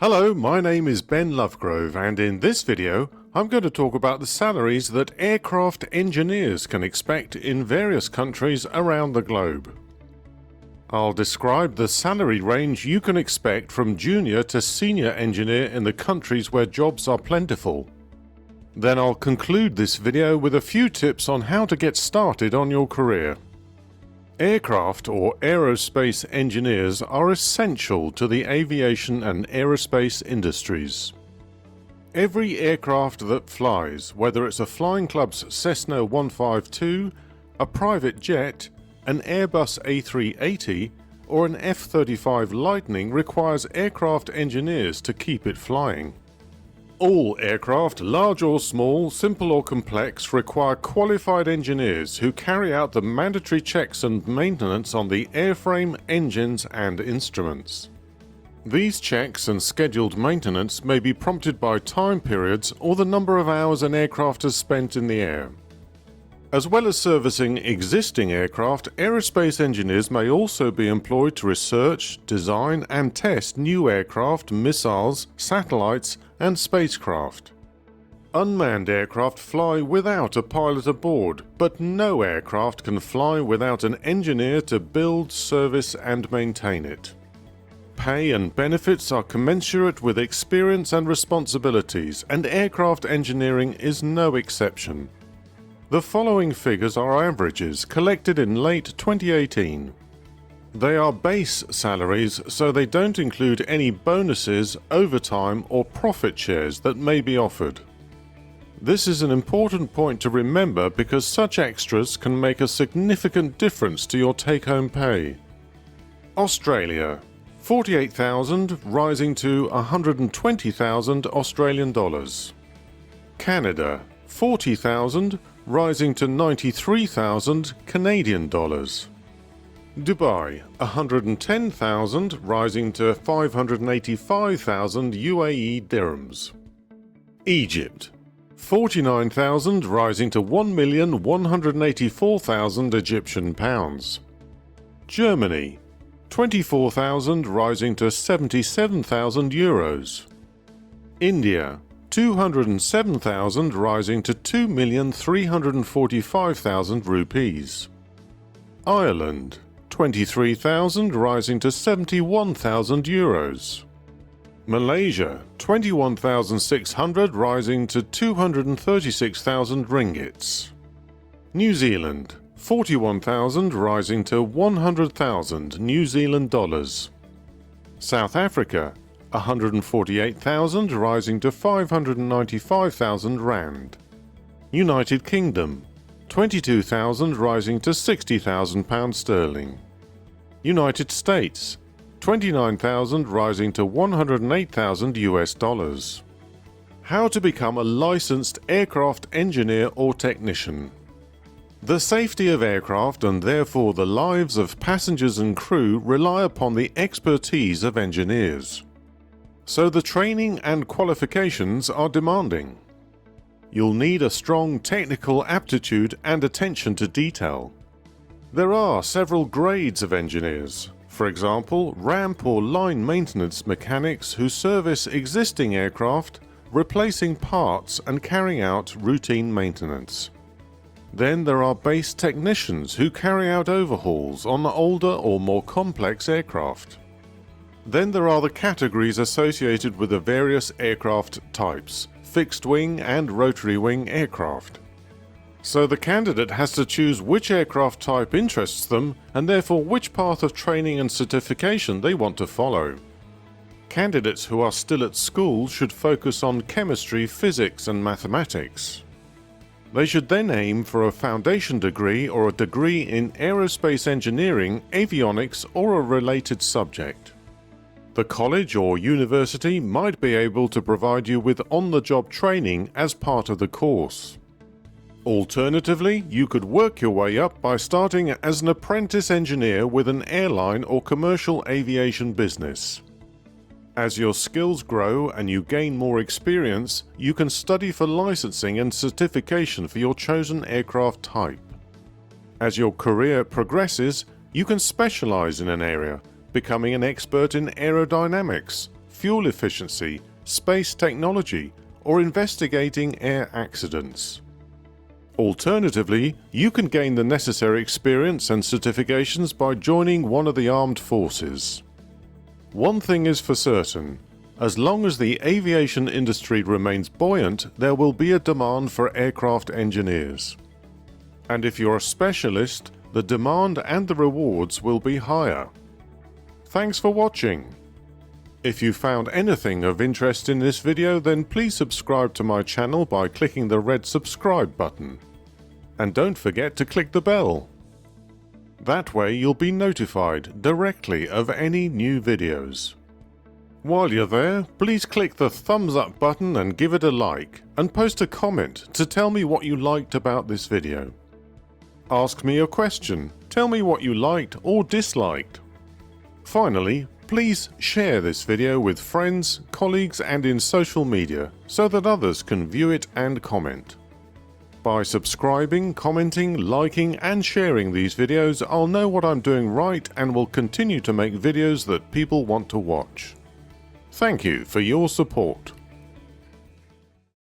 Hello, my name is Ben Lovegrove, and in this video I'm going to talk about the salaries that aircraft engineers can expect in various countries around the globe. I'll describe the salary range you can expect from junior to senior engineer in the countries where jobs are plentiful. Then I'll conclude this video with a few tips on how to get started on your career. Aircraft or aerospace engineers are essential to the aviation and aerospace industries. Every aircraft that flies, whether it's a flying club's Cessna 152, a private jet, an Airbus A380, or an F-35 Lightning, requires aircraft engineers to keep it flying. All aircraft, large or small, simple or complex, require qualified engineers who carry out the mandatory checks and maintenance on the airframe, engines, and instruments. These checks and scheduled maintenance may be prompted by time periods or the number of hours an aircraft has spent in the air. As well as servicing existing aircraft, aerospace engineers may also be employed to research, design, and test new aircraft, missiles, satellites, and spacecraft. Unmanned aircraft fly without a pilot aboard, but no aircraft can fly without an engineer to build, service, and maintain it. Pay and benefits are commensurate with experience and responsibilities, and aircraft engineering is no exception. The following figures are averages collected in late 2018. They are base salaries, so they don't include any bonuses, overtime, or profit shares that may be offered. This is an important point to remember because such extras can make a significant difference to your take-home pay. Australia, 48,000 rising to 120,000 Australian dollars. Canada, 40,000 rising to 93,000 Canadian dollars. Dubai, 110,000 rising to 585,000 UAE dirhams. Egypt, 49,000 rising to 1,184,000 Egyptian pounds. Germany, 24,000 rising to 77,000 euros. India, 207,000 rising to 2,345,000 rupees. Ireland, 23,000 rising to 71,000 euros. Malaysia, 21,600 rising to 236,000 ringgits. New Zealand, 41,000 rising to 100,000 New Zealand dollars. South Africa, 148,000 rising to 595,000 rand. United Kingdom, 22,000 rising to 60,000 pounds sterling. United States, 29,000 rising to 108,000 US dollars. How to become a licensed aircraft engineer or technician. The safety of aircraft and therefore the lives of passengers and crew rely upon the expertise of engineers. So the training and qualifications are demanding. You'll need a strong technical aptitude and attention to detail. There are several grades of engineers. For example, ramp or line maintenance mechanics who service existing aircraft, replacing parts and carrying out routine maintenance. Then there are base technicians who carry out overhauls on older or more complex aircraft. Then there are the categories associated with the various aircraft types, fixed wing and rotary wing aircraft. So the candidate has to choose which aircraft type interests them and therefore which path of training and certification they want to follow. Candidates who are still at school should focus on chemistry, physics and mathematics. They should then aim for a foundation degree or a degree in aerospace engineering, avionics or a related subject. The college or university might be able to provide you with on-the-job training as part of the course. Alternatively, you could work your way up by starting as an apprentice engineer with an airline or commercial aviation business. As your skills grow and you gain more experience, you can study for licensing and certification for your chosen aircraft type. As your career progresses, you can specialize in an area, becoming an expert in aerodynamics, fuel efficiency, space technology, or investigating air accidents. Alternatively, you can gain the necessary experience and certifications by joining one of the armed forces. One thing is for certain, as long as the aviation industry remains buoyant, there will be a demand for aircraft engineers. And if you're a specialist, the demand and the rewards will be higher. Thanks for watching. If you found anything of interest in this video, then please subscribe to my channel by clicking the red subscribe button. And don't forget to click the bell. That way you'll be notified directly of any new videos. While you're there, please click the thumbs up button and give it a like, and post a comment to tell me what you liked about this video. Ask me a question, tell me what you liked or disliked. Finally, please share this video with friends, colleagues and in social media so that others can view it and comment. By subscribing, commenting, liking and sharing these videos, I'll know what I'm doing right and will continue to make videos that people want to watch. Thank you for your support.